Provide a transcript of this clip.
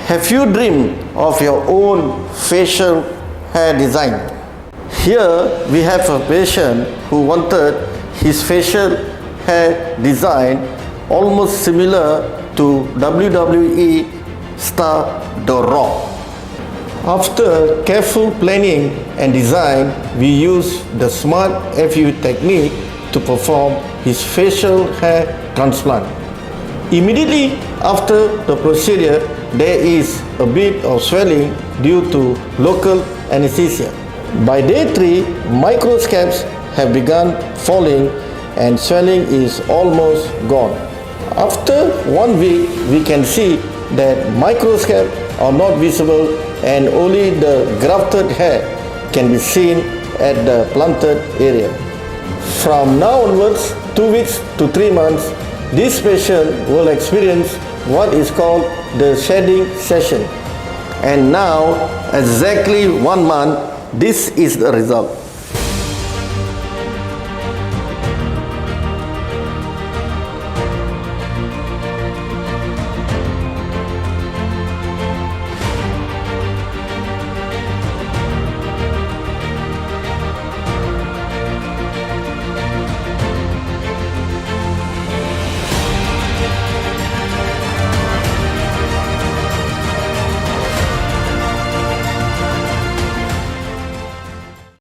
Have you dreamed of your own facial hair design? Here we have a patient who wanted his facial hair design almost similar to WWE star The Rock. After careful planning and design, we use the Smart FU technique to perform his facial hair transplant. Immediately after the procedure, there is a bit of swelling due to local anesthesia. By day 3, microscapes have begun falling and swelling is almost gone. After 1 week, we can see that microscapes are not visible and only the grafted hair can be seen at the planted area. From now onwards, 2 weeks to 3 months, this patient will experience what is called the shedding session. And now, exactly 1 month, this is the result.